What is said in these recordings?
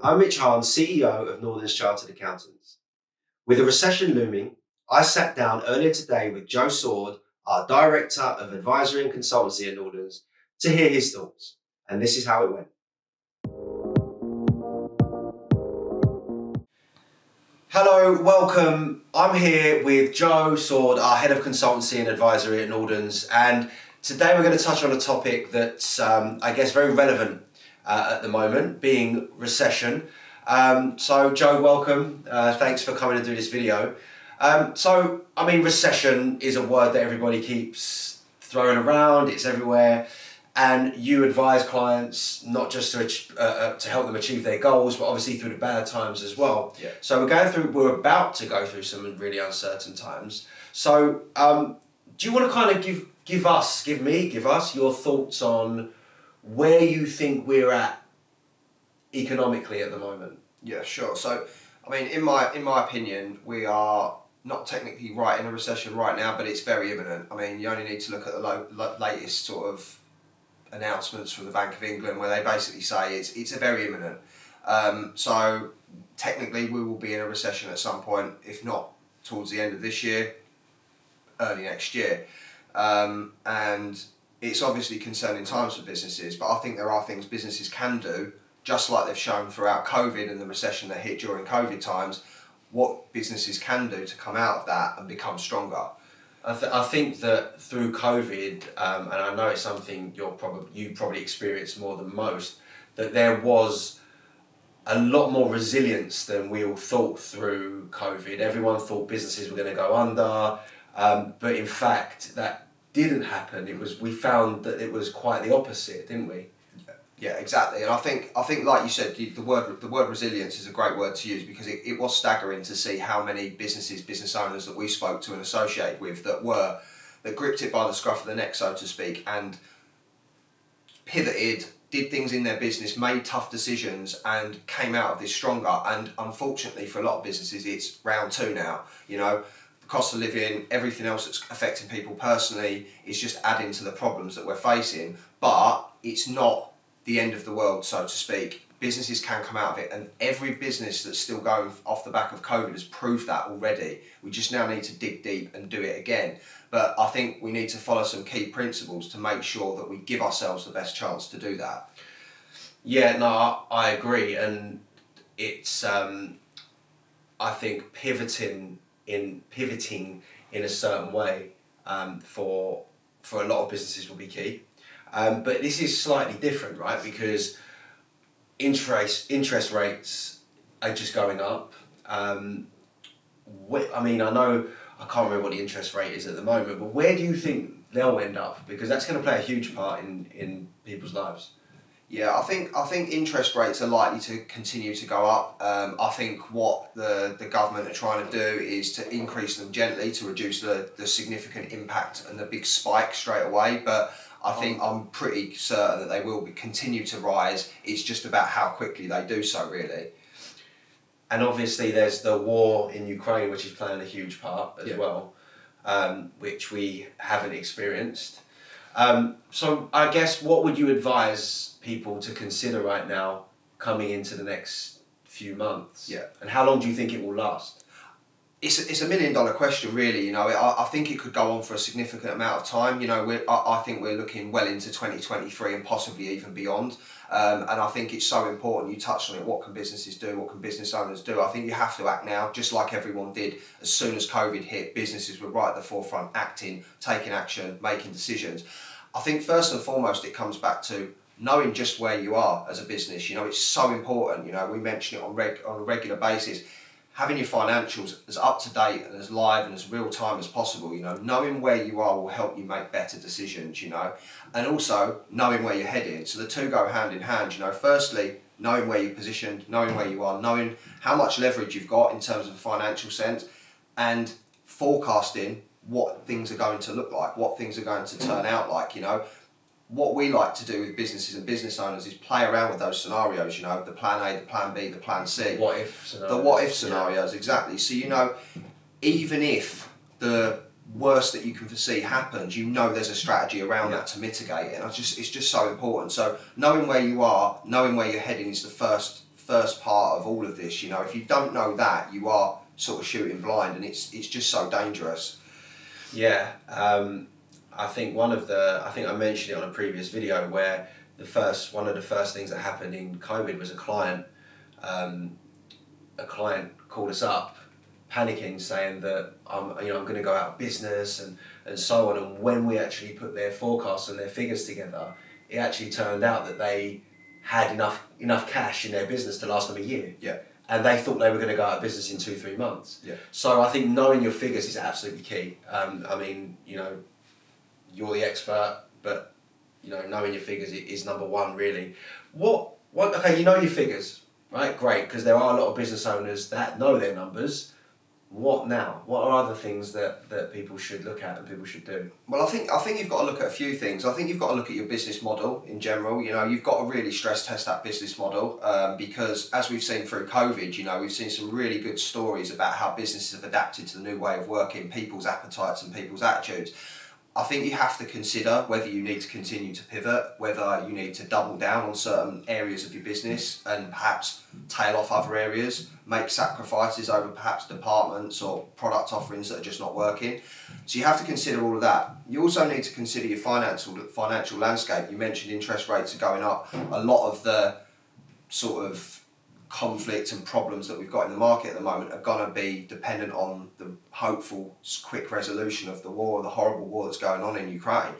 I'm Mitch Hahn, CEO of Northern's Chartered Accountants. With a recession looming, I sat down earlier today with Joe Sword, our Director of Advisory and Consultancy at Northern's, to hear his thoughts. And this is how it went. Hello, welcome. I'm here with Joe Sword, our Head of Consultancy and Advisory at Northern's. And today we're going to touch on a topic that's, I guess, very relevant at the moment, being recession. So Joe, welcome. Thanks for coming to do this video. Recession is a word that everybody keeps throwing around. It's everywhere. And you advise clients not just to help them achieve their goals, but obviously through the bad times as well. Yeah. So we're about to go through some really uncertain times. So do you want to kind of give us your thoughts on where you think we're at economically at the moment? Yeah, sure. So, in my opinion, we are not technically right in a recession right now, but it's very imminent. You only need to look at the latest sort of announcements from the Bank of England, where they basically say it's a very imminent. So technically, we will be in a recession at some point, if not towards the end of this year, early next year, and it's obviously concerning times for businesses, but I think there are things businesses can do, just like they've shown throughout COVID and the recession that hit during COVID times, what businesses can do to come out of that and become stronger. I think that through COVID, and I know it's something you probably experienced more than most, that there was a lot more resilience than we all thought through COVID. Everyone thought businesses were going to go under, but in fact that didn't happen. We found that it was quite the opposite, didn't we? Yeah, exactly. And I think like you said, the word resilience is a great word to use, because it was staggering to see how many business owners that we spoke to and associated with that gripped it by the scruff of the neck, so to speak, and pivoted, did things in their business, made tough decisions, and came out of this stronger. And unfortunately for a lot of businesses, it's round two now. The cost of living, everything else that's affecting people personally is just adding to the problems that we're facing. But it's not the end of the world, so to speak. Businesses can come out of it, and every business that's still going off the back of COVID has proved that already. We just now need to dig deep and do it again. But I think we need to follow some key principles to make sure that we give ourselves the best chance to do that. Yeah, no, I agree, and it's I think pivoting in a certain way for a lot of businesses will be key. But this is slightly different, right? Because interest rates are just going up. I know I can't remember what the interest rate is at the moment, but where do you think they'll end up? Because that's going to play a huge part in people's lives. Yeah, I think interest rates are likely to continue to go up. I think what the government are trying to do is to increase them gently to reduce the significant impact and the big spike straight away. But I think I'm pretty certain that they will continue to rise. It's just about how quickly they do so, really. And obviously there's the war in Ukraine, which is playing a huge part as well, which we haven't experienced. So I guess what would you advise people to consider right now coming into the next few months? Yeah. And how long do you think it will last? It's a $1 million question, really. I think it could go on for a significant amount of time. I think we're looking well into 2023 and possibly even beyond. And I think it's so important. You touched on it. What can businesses do? What can business owners do? I think you have to act now, just like everyone did. As soon as COVID hit, businesses were right at the forefront, acting, taking action, making decisions. I think first and foremost, it comes back to knowing just where you are as a business. It's so important. We mention it on a regular basis. Having your financials as up to date and as live and as real time as possible, knowing where you are will help you make better decisions, and also knowing where you're heading. So the two go hand in hand, Firstly, knowing where you're positioned, knowing where you are, knowing how much leverage you've got in terms of a financial sense, and forecasting what things are going to look like, what things are going to turn out like, What we like to do with businesses and business owners is play around with those scenarios, the plan A, the plan B, the plan C. What if scenarios. The what if scenarios, exactly. So, even if the worst that you can foresee happens, there's a strategy around that to mitigate it. And it's just so important. So knowing where you are, knowing where you're heading is the first part of all of this. You know, if you don't know that, you are sort of shooting blind, and it's just so dangerous. Yeah, I think I think I mentioned it on a previous video where one of the first things that happened in COVID was a client called us up, panicking, saying that I'm going to go out of business and so on. And when we actually put their forecasts and their figures together, it actually turned out that they had enough cash in their business to last them a year. Yeah. And they thought they were going to go out of business in 2-3 months. Yeah. So I think knowing your figures is absolutely key. I mean, you're the expert, but knowing your figures is number one, really. Okay, you know your figures, right? Great, because there are a lot of business owners that know their numbers. What now? What are other things that people should look at and people should do? Well, I think you've got to look at a few things. I think you've got to look at your business model in general. You've got to really stress test that business model because as we've seen through COVID, we've seen some really good stories about how businesses have adapted to the new way of working, people's appetites and people's attitudes. I think you have to consider whether you need to continue to pivot, whether you need to double down on certain areas of your business and perhaps tail off other areas, make sacrifices over perhaps departments or product offerings that are just not working. So you have to consider all of that. You also need to consider your financial landscape. You mentioned interest rates are going up. A lot of the sort of conflict and problems that we've got in the market at the moment are going to be dependent on the hopeful quick resolution of the war, the horrible war that's going on in Ukraine.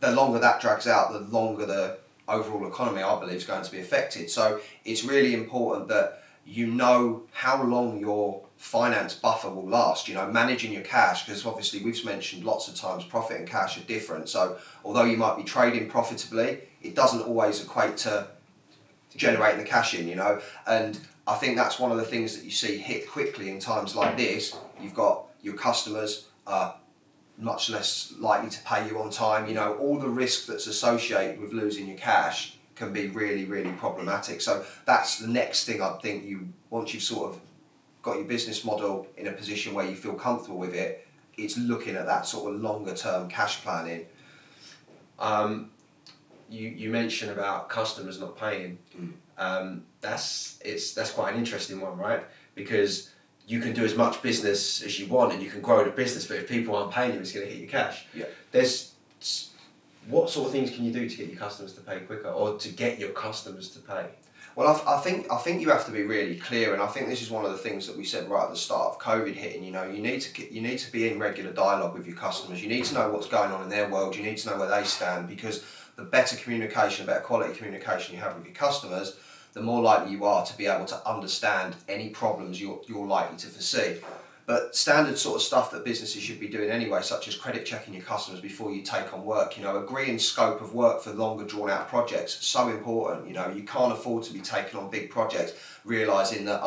The longer that drags out, the longer the overall economy, I believe, is going to be affected. So it's really important that you know how long your finance buffer will last, managing your cash, because obviously we've mentioned lots of times profit and cash are different. So although you might be trading profitably, it doesn't always equate to generating the cash in, and I think that's one of the things that you see hit quickly in times like this. You've got your customers are much less likely to pay you on time. All the risk that's associated with losing your cash can be really, really problematic. So that's the next thing I think once you've sort of got your business model in a position where you feel comfortable with it, it's looking at that sort of longer term cash planning. You mentioned about customers not paying. That's quite an interesting one, right? Because you can do as much business as you want and you can grow the business, but if people aren't paying you, it's going to hit your cash. Yeah. What sort of things can you do to get your customers to pay quicker, or to get your customers to pay? Well, I think you have to be really clear, and I think this is one of the things that we said right at the start of COVID hitting. You need to be in regular dialogue with your customers. You need to know what's going on in their world. You need to know where they stand, because the better communication, better quality communication you have with your customers, the more likely you are to be able to understand any problems you're likely to foresee. But standard sort of stuff that businesses should be doing anyway, such as credit checking your customers before you take on work, agreeing scope of work for longer drawn out projects, so important. You can't afford to be taking on big projects, realising that,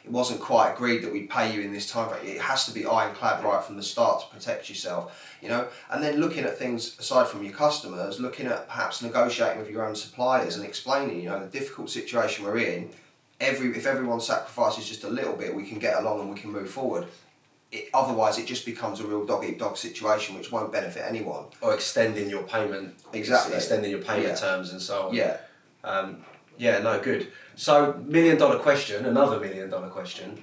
it wasn't quite agreed that we'd pay you in this time. It has to be ironclad right from the start to protect yourself, and then looking at things aside from your customers, looking at perhaps negotiating with your own suppliers and explaining, the difficult situation we're in. If everyone sacrifices just a little bit, we can get along and we can move forward. Otherwise, it just becomes a real dog-eat-dog situation, which won't benefit anyone. Or extending your payment. Exactly. Extending your payment terms and so on. Yeah. Good. So, another $1 million question.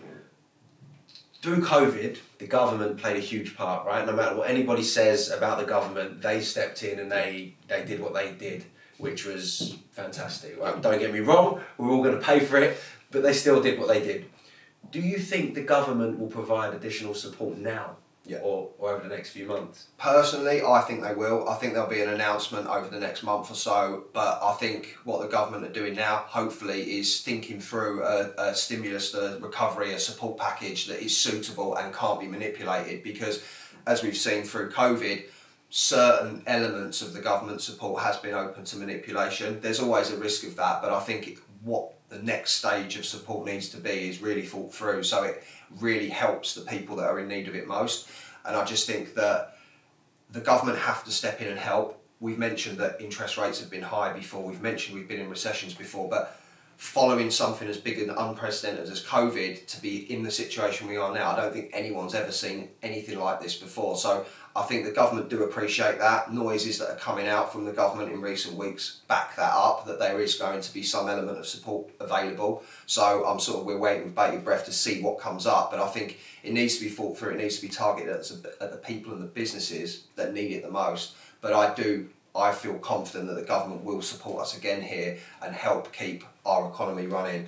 Through COVID, the government played a huge part, right? No matter what anybody says about the government, they stepped in and they did what they did, which was fantastic. Right? Don't get me wrong, we're all going to pay for it, but they still did what they did. Do you think the government will provide additional support now, or over the next few months? Personally, I think they will. I think there'll be an announcement over the next month or so, but I think what the government are doing now, hopefully, is thinking through a stimulus, a recovery, a support package that is suitable and can't be manipulated, because as we've seen through COVID, certain elements of the government support has been open to manipulation. There's always a risk of that, but I think what the next stage of support needs to be is really thought through, so it really helps the people that are in need of it most. And I just think that the government have to step in and help. We've mentioned that interest rates have been high before. We've mentioned we've been in recessions before, but following something as big and unprecedented as COVID to be in the situation we are now, I don't think anyone's ever seen anything like this before. So I think the government do appreciate that. Noises that are coming out from the government in recent weeks back that up, that there is going to be some element of support available. So we're waiting with bated breath to see what comes up. But I think it needs to be thought through. It needs to be targeted at the people and the businesses that need it the most. But I feel confident that the government will support us again here and help keep our economy running.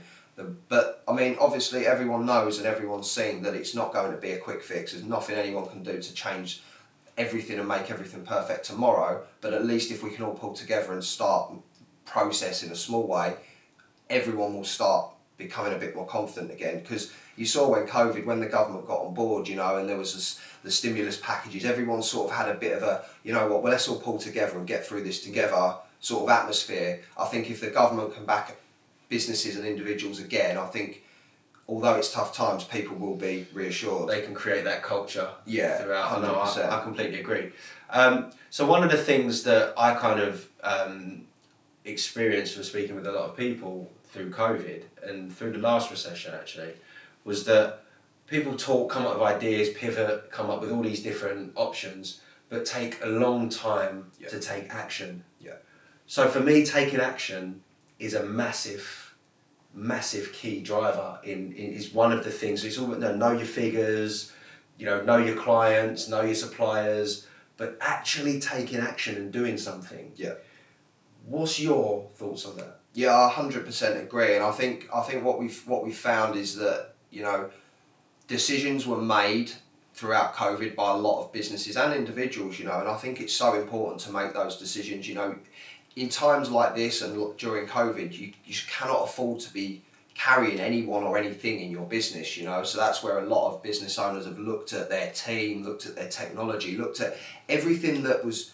But I mean, obviously everyone knows and everyone's seen that it's not going to be a quick fix. There's nothing anyone can do to change everything and make everything perfect tomorrow. But at least if we can all pull together and start process in a small way, everyone will start becoming a bit more confident again. Because you saw when the government got on board, and there was the stimulus packages, everyone sort of had a bit of a, well, let's all pull together and get through this together sort of atmosphere. I think if the government can back businesses and individuals again, I think although it's tough times, people will be reassured. They can create that culture throughout. 100%. I completely agree. So one of the things that I kind of experienced from speaking with a lot of people through COVID and through the last recession actually, was that people come up with ideas, pivot, come up with all these different options, but take a long time to take action. Yeah. So for me, taking action is a massive key driver is one of the things. It's all know your figures, know your clients, know your suppliers, but actually taking action and doing something. Yeah. What's your thoughts on that? Yeah, I 100% agree, and I think what we found is that decisions were made throughout COVID by a lot of businesses and individuals, and I think it's so important to make those decisions. In times like this and during COVID, you just cannot afford to be carrying anyone or anything in your business, so that's where a lot of business owners have looked at their team, looked at their technology, looked at everything that was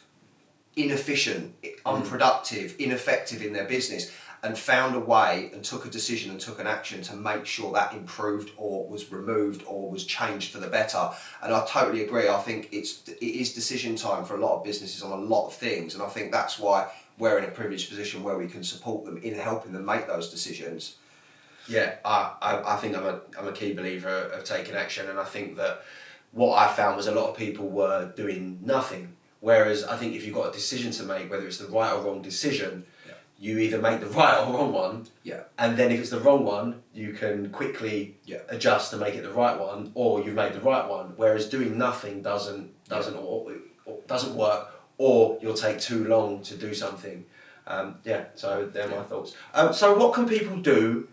inefficient, unproductive, ineffective in their business, and found a way and took a decision and took an action to make sure that improved or was removed or was changed for the better. And I totally agree. I think it is decision time for a lot of businesses on a lot of things, and I think that's why we're in a privileged position where we can support them in helping them make those decisions. Yeah, I think I'm a key believer of taking action, and I think that what I found was a lot of people were doing nothing. Whereas I think if you've got a decision to make, whether it's the right or wrong decision, you either make the right or wrong one, and then if it's the wrong one, you can quickly adjust to make it the right one, or you've made the right one. Whereas doing nothing doesn't work, or you'll take too long to do something. So they're my thoughts. So what can people do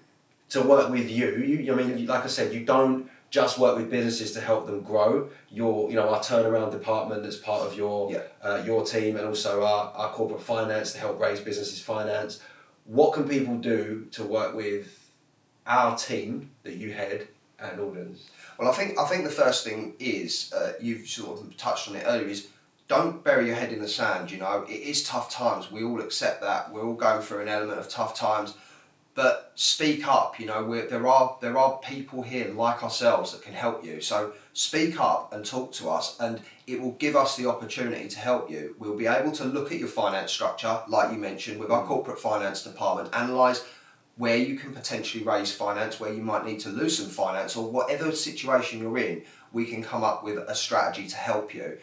to work with you? I mean, like I said, you don't just work with businesses to help them grow. Our turnaround department that's part of your team, and also our corporate finance to help raise businesses' finance. What can people do to work with our team that you head at Nordens? Well, I think the first thing is, you've sort of touched on it earlier, is don't bury your head in the sand. It is tough times. We all accept that. We're all going through an element of tough times. But speak up, there are people here like ourselves that can help you. So speak up and talk to us, and it will give us the opportunity to help you. We'll be able to look at your finance structure, like you mentioned, with our corporate finance department, analyse where you can potentially raise finance, where you might need to lose some finance, or whatever situation you're in, we can come up with a strategy to help you.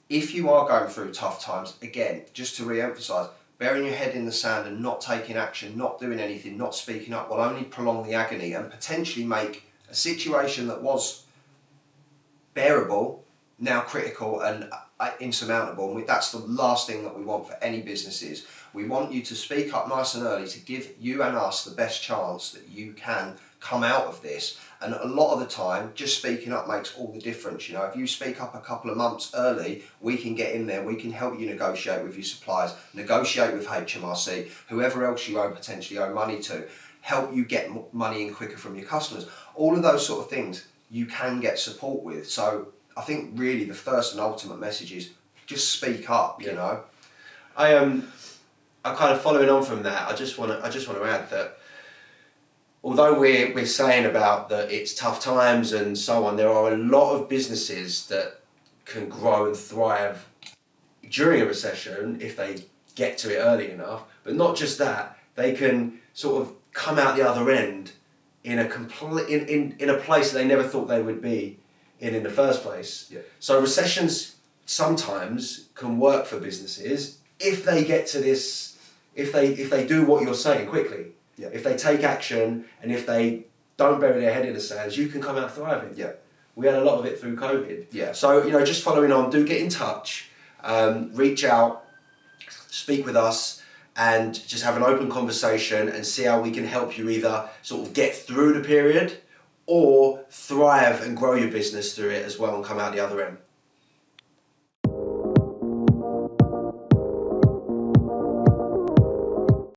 If you are going through tough times, again, just to re-emphasise, burying your head in the sand and not taking action, not doing anything, not speaking up will only prolong the agony and potentially make a situation that was bearable now critical and insurmountable. And that's the last thing that we want for any businesses. We want you to speak up nice and early to give you and us the best chance that you can come out of this. And a lot of the time, just speaking up makes all the difference. If you speak up a couple of months early, we can get in there, we can help you negotiate with your suppliers, negotiate with HMRC, whoever else you potentially owe money to, help you get money in quicker from your customers. All of those sort of things you can get support with. So I think really the first and ultimate message is just speak up, I kind of following on from that, I just want to add that although we're saying about that it's tough times and so on, there are a lot of businesses that can grow and thrive during a recession if they get to it early enough. But not just that, they can sort of come out the other end in a in a place that they never thought they would be in the first place. Yeah. So recessions sometimes can work for businesses if they get to this, if they do what you're saying quickly. Yeah. If they take action and if they don't bury their head in the sands, you can come out thriving. Yeah. We had a lot of it through COVID. Yeah. So, just following on, do get in touch, reach out, speak with us, and just have an open conversation and see how we can help you either sort of get through the period or thrive and grow your business through it as well and come out the other end.